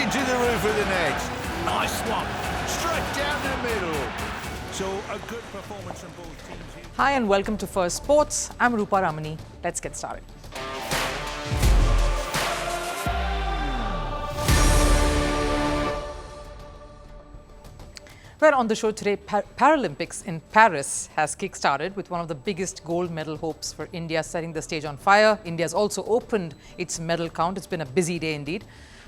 into the roof of the net. Nice one. Straight down the middle. So a good performance from both teams here. Hi and welcome to Firstpost. I'm Rupha Ramani. Let's get started. Well, on the show today, Paralympics in Paris has kick-started with one of the biggest gold medal hopes for India setting the stage on fire. India's also opened its medal count. It's been a busy day indeed.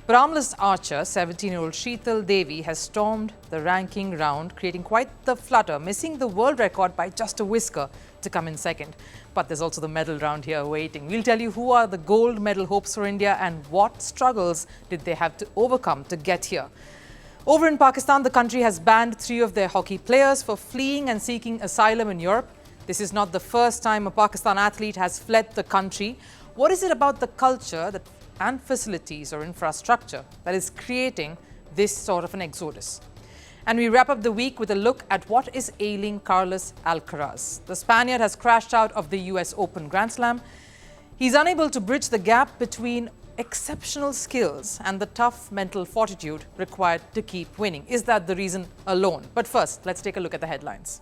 But armless archer, 17-year-old Sheetal Devi, has stormed the ranking round, creating quite the flutter, missing the world record by just a whisker to come in second. But there's also the medal round here waiting. We'll tell you who are the gold medal hopes for India and what struggles did they have to overcome to get here. Over in Pakistan, the country has banned 3 of their hockey players for fleeing and seeking asylum in Europe. This is not the first time a Pakistan athlete has fled the country. What is it about the culture and facilities or infrastructure that is creating this sort of an exodus? And we wrap up the week with a look at what is ailing Carlos Alcaraz. The Spaniard has crashed out of the US Open Grand Slam. He's unable to bridge the gap between exceptional skills and the tough mental fortitude required to keep winning. Is that the reason alone? But first, let's take a look at the headlines.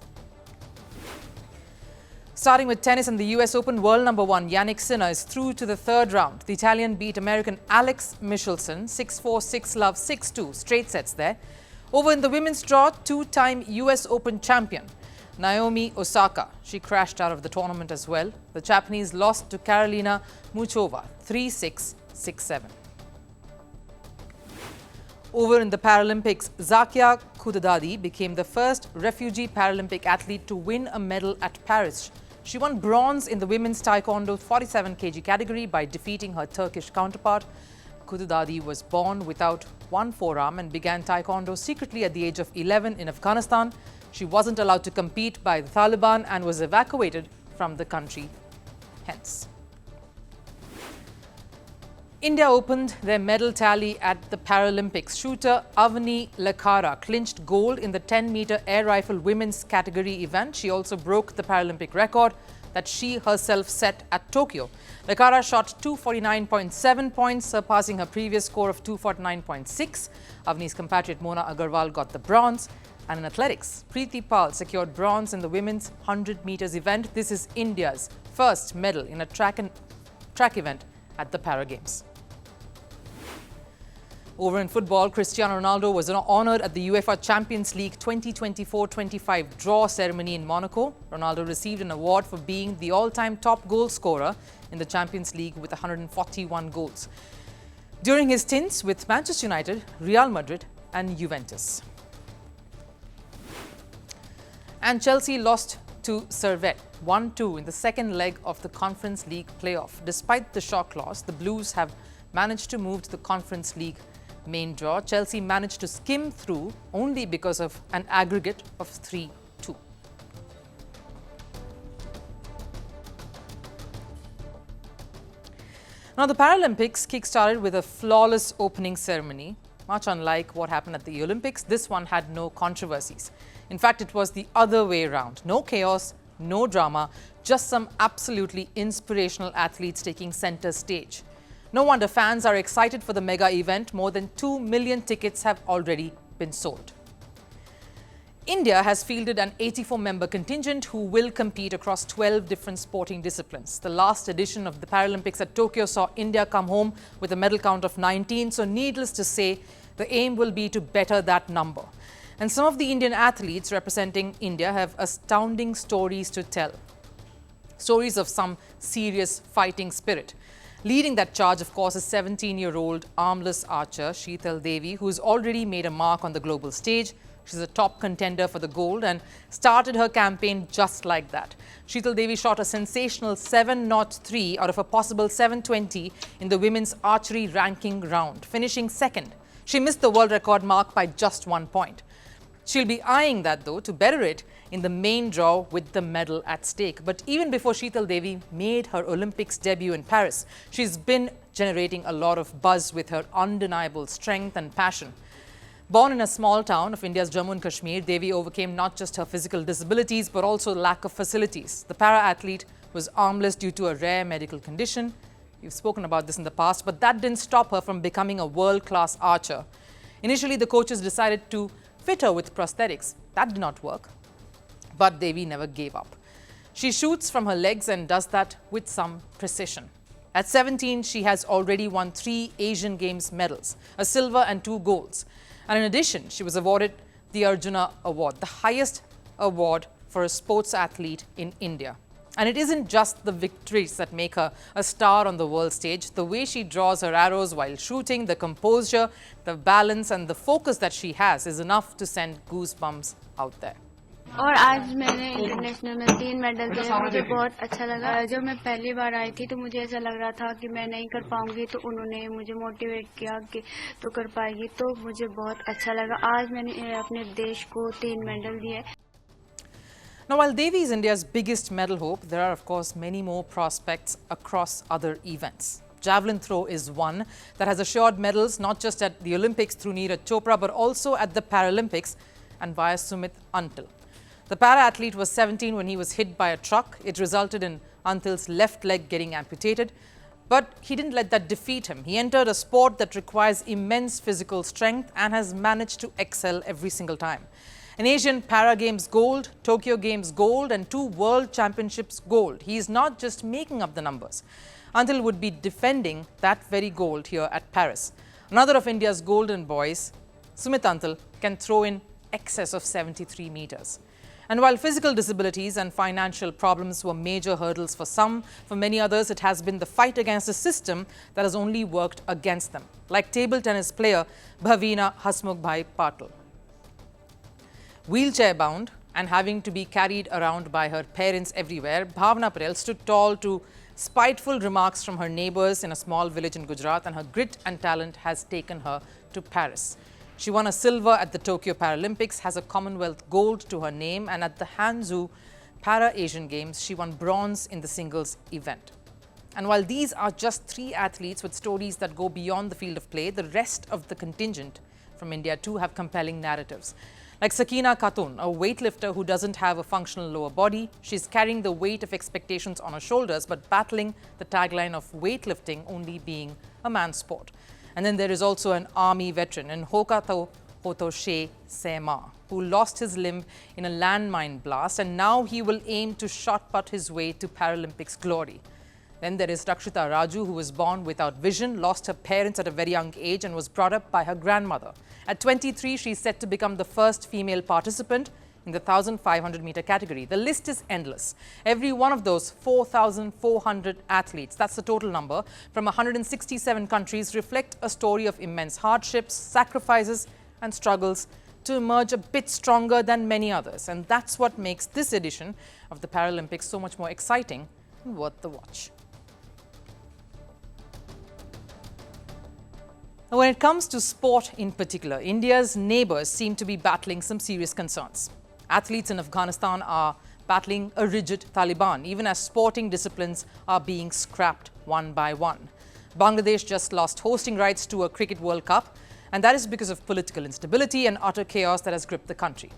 Starting with tennis and the US Open, world number 1 Jannik Sinner is through to the third round. The Italian beat American Alex Michelsen 6-4, 6-love, 6-2, straight sets there. Over in the women's draw, 2-time US Open champion Naomi Osaka. She crashed out of the tournament as well. The Japanese lost to Karolina Muchova 3-6, 6-7. Over in the Paralympics, Zakia Kudadadi became the first refugee Paralympic athlete to win a medal at Paris. She won bronze in the women's taekwondo 47 kg category by defeating her Turkish counterpart. Kudadadi was born without one forearm and began taekwondo secretly at the age of 11 in Afghanistan. She wasn't allowed to compete by the Taliban and was evacuated from the country hence. India opened their medal tally at the Paralympics. Shooter Avani Lakhara clinched gold in the 10-meter air rifle women's category event. She also broke the Paralympic record that she herself set at Tokyo. Lakhara shot 249.7 points, surpassing her previous score of 249.6. Avani's compatriot Mona Agarwal got the bronze. And in athletics, Preeti Pal secured bronze in the women's 100 meters event. This is India's first medal in a track event at the Para Games. Over in football, Cristiano Ronaldo was honoured at the UEFA Champions League 2024-25 draw ceremony in Monaco. Ronaldo received an award for being the all-time top goal scorer in the Champions League with 141 goals during his stints with Manchester United, Real Madrid and Juventus. And Chelsea lost to Servette 1-2 in the second leg of the Conference League playoff. Despite the shock loss, the Blues have managed to move to the Conference League main draw. Chelsea managed to skim through only because of an aggregate of 3-2. Now, the Paralympics kick-started with a flawless opening ceremony. Much unlike what happened at the Olympics, this one had no controversies. In fact, it was the other way around. No chaos, no drama, just some absolutely inspirational athletes taking center stage. No wonder fans are excited for the mega event. More than 2 million tickets have already been sold. India has fielded an 84-member contingent who will compete across 12 different sporting disciplines. The last edition of the Paralympics at Tokyo saw India come home with a medal count of 19. So needless to say, the aim will be to better that number. And some of the Indian athletes representing India have astounding stories to tell. Stories of some serious fighting spirit. Leading that charge, of course, is 17-year-old armless archer Sheetal Devi, who's already made a mark on the global stage. She's a top contender for the gold and started her campaign just like that. Sheetal Devi shot a sensational 703 out of a possible 720 in the women's archery ranking round, finishing second. She missed the world record mark by just 1 point. She'll be eyeing that, though, to better it in the main draw with the medal at stake. But even before Sheetal Devi made her Olympics debut in Paris, she's been generating a lot of buzz with her undeniable strength and passion. Born in a small town of India's Jammu and Kashmir, Devi overcame not just her physical disabilities but also lack of facilities. The para-athlete was armless due to a rare medical condition. We've spoken about this in the past, but that didn't stop her from becoming a world-class archer. Initially, the coaches decided to fit her with prosthetics. That did not work. But Devi never gave up. She shoots from her legs and does that with some precision. At 17, she has already won 3 Asian Games medals, a silver and 2 golds. And in addition, she was awarded the Arjuna Award, the highest award for a sports athlete in India. And it isn't just the victories that make her a star on the world stage. The way she draws her arrows while shooting, the composure, the balance and the focus that she has is enough to send goosebumps out there. और आज मैंने international में 3 medal दिए, मुझे बहुत अच्छा लगा। जब मैं पहली बार आई थी तो मुझे ऐसा लग रहा था कि मैं नहीं कर पाऊंगी, तो उन्होंने मुझे मोटिवेट किया कि तो कर पाएगी, तो मुझे बहुत अच्छा लगा। आज मैंने अपने देश को 3 मेडल दिए। Now, while Devi is India's biggest medal hope, there are of course many more prospects across other events. Javelin throw is one that has assured medals not just at the Olympics through Neeraj Chopra but also at the Paralympics and via Sumit Until. The para-athlete was 17 when he was hit by a truck. It resulted in Until's left leg getting amputated. But he didn't let that defeat him. He entered a sport that requires immense physical strength and has managed to excel every single time. An Asian Para Games gold, Tokyo Games gold and 2 World Championships gold. He is not just making up the numbers. Until would be defending that very gold here at Paris. Another of India's golden boys, Sumit Until, can throw in excess of 73 meters. And while physical disabilities and financial problems were major hurdles for some, for many others it has been the fight against a system that has only worked against them, like table tennis player Bhavina Hasmukhbhai Patil. Wheelchair-bound and having to be carried around by her parents everywhere, Bhavna Patel stood tall to spiteful remarks from her neighbours in a small village in Gujarat, and her grit and talent has taken her to Paris. She won a silver at the Tokyo Paralympics, has a Commonwealth gold to her name, and at the Hangzhou Para-Asian Games, she won bronze in the singles event. And while these are just 3 athletes with stories that go beyond the field of play, the rest of the contingent from India too have compelling narratives. Like Sakina Khatun, a weightlifter who doesn't have a functional lower body. She's carrying the weight of expectations on her shoulders, but battling the tagline of weightlifting only being a man's sport. And then there is also an army veteran in Hokato Hotoshe Sema, who lost his limb in a landmine blast, and now he will aim to shortcut his way to Paralympics glory. Then there is Rakshita Raju, who was born without vision, lost her parents at a very young age and was brought up by her grandmother. At 23, she is set to become the first female participant in the 1,500 meter category. The list is endless. Every one of those 4,400 athletes, that's the total number, from 167 countries, reflect a story of immense hardships, sacrifices and struggles to emerge a bit stronger than many others. And that's what makes this edition of the Paralympics so much more exciting and worth the watch. Now, when it comes to sport in particular, India's neighbours seem to be battling some serious concerns. Athletes in Afghanistan are battling a rigid Taliban, even as sporting disciplines are being scrapped one by one. Bangladesh just lost hosting rights to a Cricket World Cup, and that is because of political instability and utter chaos that has gripped the country,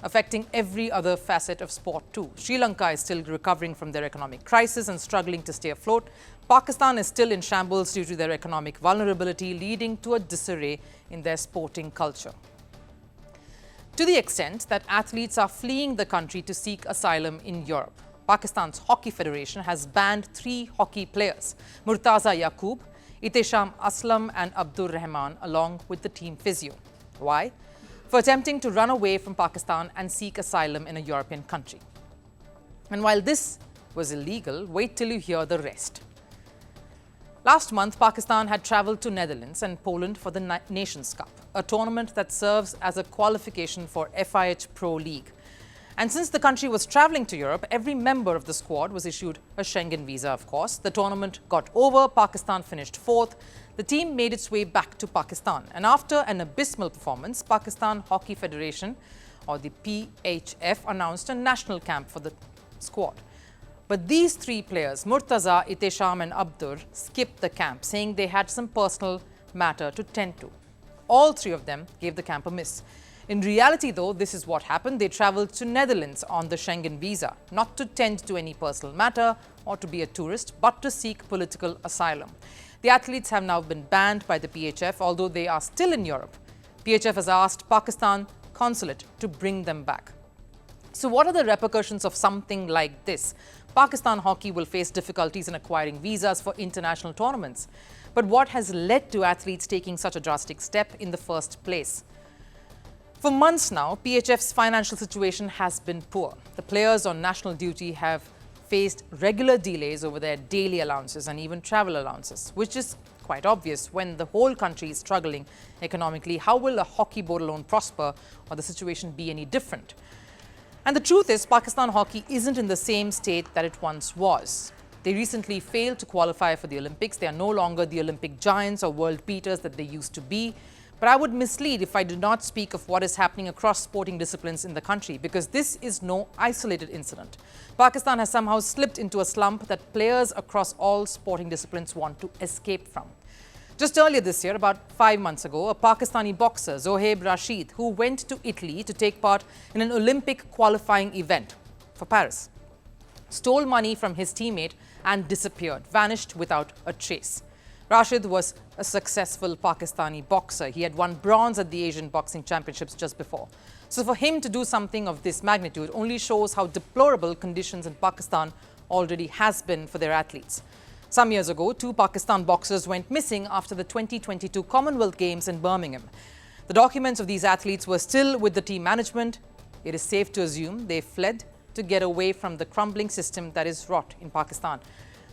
affecting every other facet of sport too. Sri Lanka is still recovering from their economic crisis and struggling to stay afloat. Pakistan is still in shambles due to their economic vulnerability, leading to a disarray in their sporting culture. To the extent that athletes are fleeing the country to seek asylum in Europe. Pakistan's Hockey Federation has banned 3 hockey players, Murtaza Yaqoob, Ihtesham, Aslam and Abdur Rahman, along with the team physio. Why? For attempting to run away from Pakistan and seek asylum in a European country. And while this was illegal, wait till you hear the rest. Last month, Pakistan had travelled to Netherlands and Poland for the Nations Cup, a tournament that serves as a qualification for FIH Pro League. And since the country was travelling to Europe, every member of the squad was issued a Schengen visa, of course. The tournament got over, Pakistan finished 4th. The team made its way back to Pakistan. And after an abysmal performance, Pakistan Hockey Federation, or the PHF, announced a national camp for the squad. But these 3 players, Murtaza, Ihtesham and Abdur, skipped the camp, saying they had some personal matter to tend to. All 3 of them gave the camp a miss. In reality, though, this is what happened. They travelled to Netherlands on the Schengen visa, not to tend to any personal matter or to be a tourist, but to seek political asylum. The athletes have now been banned by the PHF, although they are still in Europe. PHF has asked Pakistan consulate to bring them back. So what are the repercussions of something like this? Pakistan hockey will face difficulties in acquiring visas for international tournaments. But what has led to athletes taking such a drastic step in the first place? For months now, PHF's financial situation has been poor. The players on national duty have faced regular delays over their daily allowances and even travel allowances, which is quite obvious when the whole country is struggling economically. How will a hockey board alone prosper, or the situation be any different? And the truth is, Pakistan hockey isn't in the same state that it once was. They recently failed to qualify for the Olympics. They are no longer the Olympic giants or world beaters that they used to be. But I would mislead if I did not speak of what is happening across sporting disciplines in the country, because this is no isolated incident. Pakistan has somehow slipped into a slump that players across all sporting disciplines want to escape from. Just earlier this year, about 5 months ago, a Pakistani boxer, Zohaib Rashid, who went to Italy to take part in an Olympic qualifying event for Paris, stole money from his teammate and disappeared, vanished without a trace. Rashid was a successful Pakistani boxer. He had won bronze at the Asian Boxing Championships just before. So for him to do something of this magnitude only shows how deplorable conditions in Pakistan already has been for their athletes. Some years ago, 2 Pakistan boxers went missing after the 2022 Commonwealth Games in Birmingham. The documents of these athletes were still with the team management. It is safe to assume they fled to get away from the crumbling system that is wrought in Pakistan.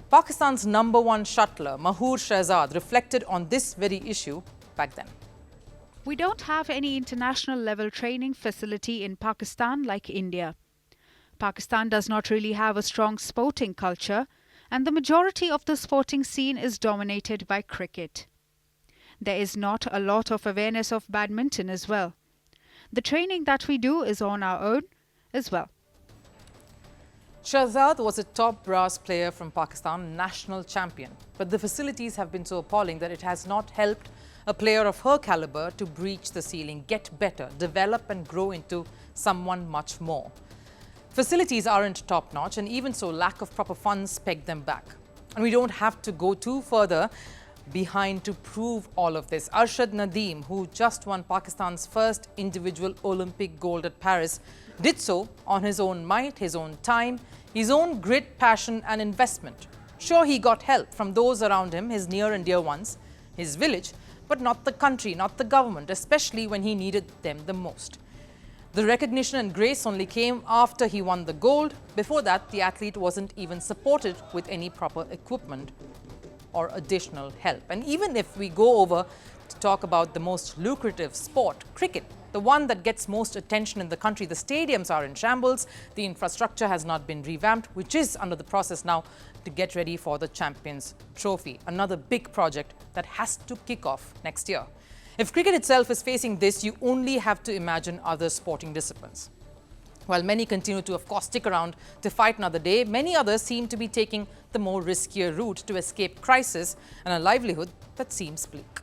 Pakistan's #1 shuttler, Mahoor Shehzad, reflected on this very issue back then. We don't have any international level training facility in Pakistan like India. Pakistan does not really have a strong sporting culture, and the majority of the sporting scene is dominated by cricket. There is not a lot of awareness of badminton as well. The training that we do is on our own as well. Shehzad was a top brass player from Pakistan, national champion. But the facilities have been so appalling that it has not helped a player of her caliber to breach the ceiling, get better, develop and grow into someone much more. Facilities aren't top-notch, and even so, lack of proper funds peg them back. And we don't have to go too further behind to prove all of this. Arshad Nadeem, who just won Pakistan's first individual Olympic gold at Paris, did so on his own might, his own time, his own grit, passion and investment. Sure, he got help from those around him, his near and dear ones, his village, but not the country, not the government, especially when he needed them the most. The recognition and grace only came after he won the gold. Before that, the athlete wasn't even supported with any proper equipment or additional help. And even if we go over to talk about the most lucrative sport, cricket, the one that gets most attention in the country, the stadiums are in shambles, the infrastructure has not been revamped, which is under the process now to get ready for the Champions Trophy, another big project that has to kick off next year. If cricket itself is facing this, you only have to imagine other sporting disciplines. While many continue to, of course, stick around to fight another day, many others seem to be taking the more riskier route to escape crisis and a livelihood that seems bleak.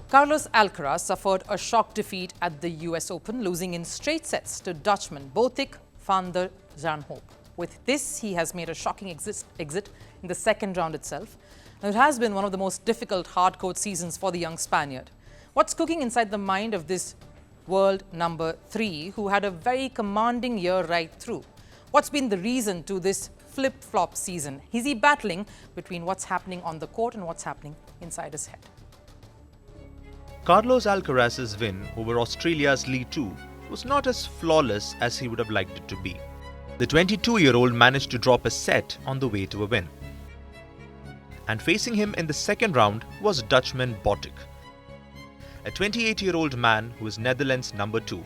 Carlos Alcaraz suffered a shock defeat at the US Open, losing in straight sets to Dutchman Botic van der Zandschulp. With this, he has made a shocking exit in the second round itself. It has been one of the most difficult hard-court seasons for the young Spaniard. What's cooking inside the mind of this world number 3, who had a very commanding year right through? What's been the reason to this flip-flop season? Is he battling between what's happening on the court and what's happening inside his head? Carlos Alcaraz's win over Australia's Lee 2 was not as flawless as he would have liked it to be. The 22-year-old managed to drop a set on the way to a win. And facing him in the second round was Dutchman Botic, a 28-year-old man who is Netherlands' number 2.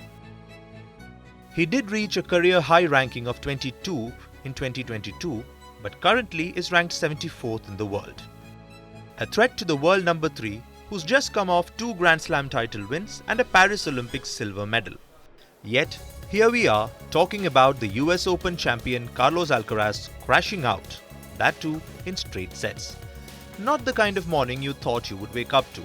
He did reach a career high ranking of 22 in 2022, but currently is ranked 74th in the world. A threat to the world number 3, who's just come off 2 Grand Slam title wins and a Paris Olympics silver medal. Yet, here we are talking about the US Open champion Carlos Alcaraz crashing out, that too in straight sets. Not the kind of morning you thought you would wake up to.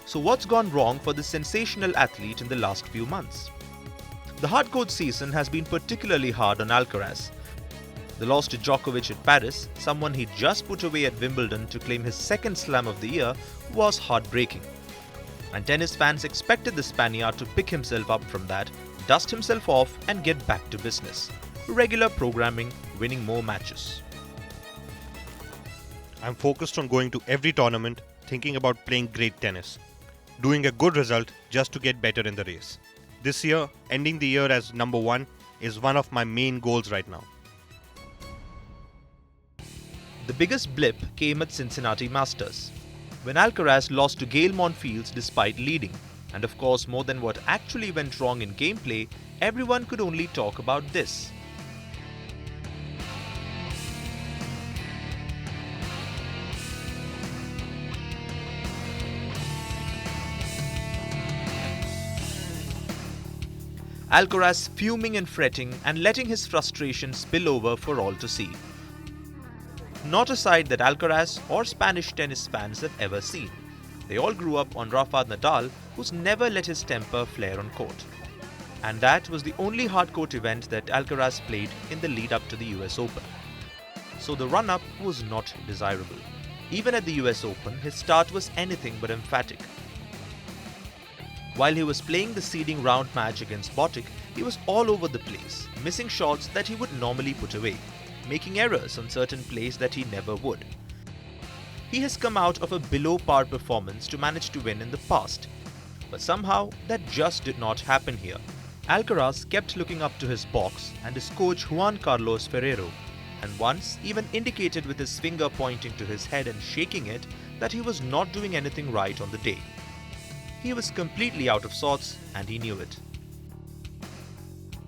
So what's gone wrong for this sensational athlete in the last few months? The hardcourt season has been particularly hard on Alcaraz. The loss to Djokovic at Paris, someone he just put away at Wimbledon to claim his second slam of the year, was heartbreaking. And tennis fans expected the Spaniard to pick himself up from that, dust himself off and get back to business. Regular programming, winning more matches. I'm focused on going to every tournament, thinking about playing great tennis. Doing a good result just to get better in the race. This year, ending the year as number 1 is one of my main goals right now. The biggest blip came at Cincinnati Masters, when Alcaraz lost to Gael Monfils despite leading. And of course, more than what actually went wrong in gameplay, everyone could only talk about this. Alcaraz fuming and fretting and letting his frustration spill over for all to see. Not a sight that Alcaraz or Spanish tennis fans have ever seen. They all grew up on Rafa Nadal, who's never let his temper flare on court. And that was the only hard-court event that Alcaraz played in the lead-up to the US Open. So the run-up was not desirable. Even at the US Open, his start was anything but emphatic. While he was playing the seeding round match against Botic, he was all over the place, missing shots that he would normally put away, making errors on certain plays that he never would. He has come out of a below-par performance to manage to win in the past, but somehow that just did not happen here. Alcaraz kept looking up to his box and his coach Juan Carlos Ferrero, and once even indicated with his finger pointing to his head and shaking it that he was not doing anything right on the day. He was completely out of sorts and he knew it.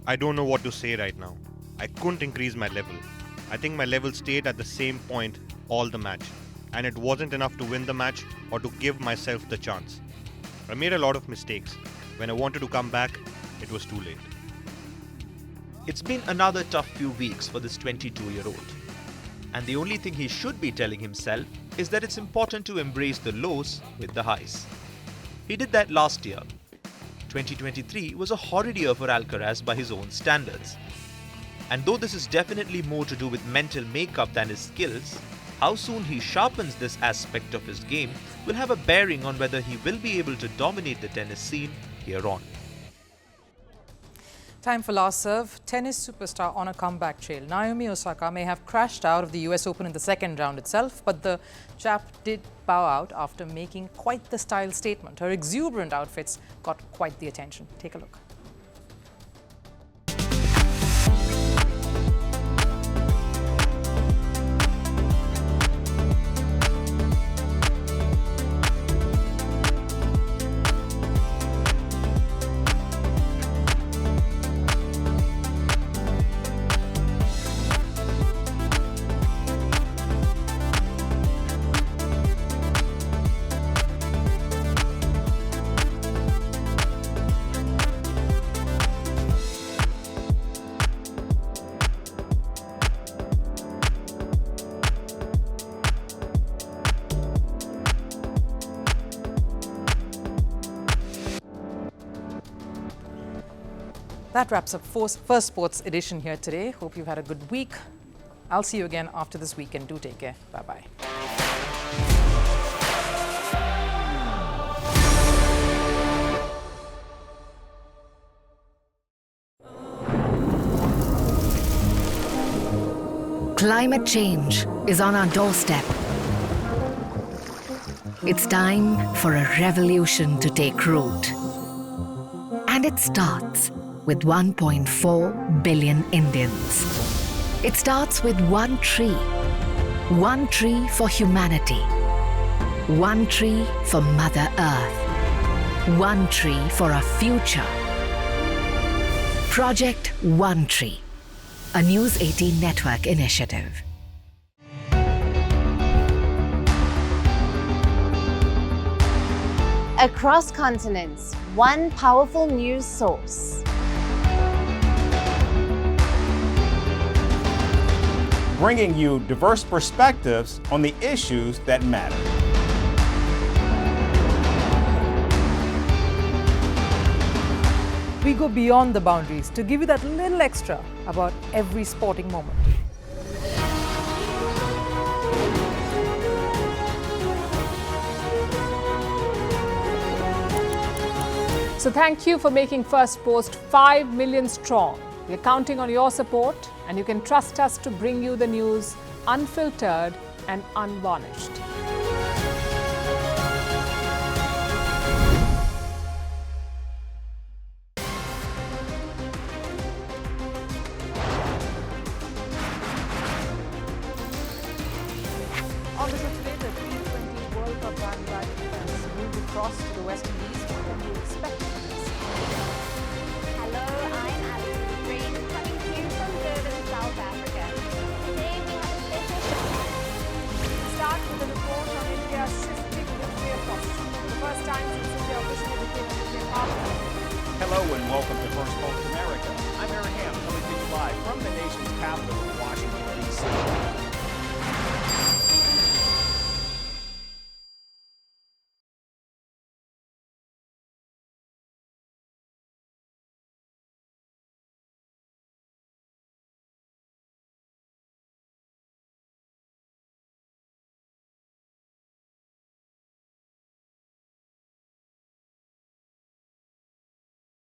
I don't know what to say right now. I couldn't increase my level. I think my level stayed at the same point all the match, and it wasn't enough to win the match or to give myself the chance. I made a lot of mistakes. When I wanted to come back, it was too late. It's been another tough few weeks for this 22-year-old. And the only thing he should be telling himself is that it's important to embrace the lows with the highs. He did that last year. 2023 was a horrid year for Alcaraz by his own standards. And though this is definitely more to do with mental makeup than his skills, how soon he sharpens this aspect of his game will have a bearing on whether he will be able to dominate the tennis scene here on. Time for last serve. Tennis superstar on a comeback trail. Naomi Osaka may have crashed out of the US Open in the second round itself, but the chap did bow out after making quite the style statement. Her exuberant outfits got quite the attention. Take a look. That wraps up First Sports edition here today. Hope you've had a good week. I'll see you again after this weekend. Do take care. Bye-bye. Climate change is on our doorstep. It's time for a revolution to take root. And it starts with 1.4 billion Indians. It starts with one tree for humanity, one tree for Mother Earth, one tree for our future. Project One Tree, a News 18 network initiative. Across continents, one powerful news source. Bringing you diverse perspectives on the issues that matter. We go beyond the boundaries to give you that little extra about every sporting moment. So thank you for making Firstpost 5 million strong. We're counting on your support, and you can trust us to bring you the news unfiltered and unvarnished. On the show today, the T20 World Cup bandwagon fans moved across to the West Indies. What can you expect from this? Hello, I'm Abdur, coming to you from Durban, South Africa. Today we have a special show. Start with a report on India's shifting nuclear posture. The first time since India officially became a nuclear power. Hello and welcome to Firstpost America. I'm Abraham, coming to you live from the nation's capital,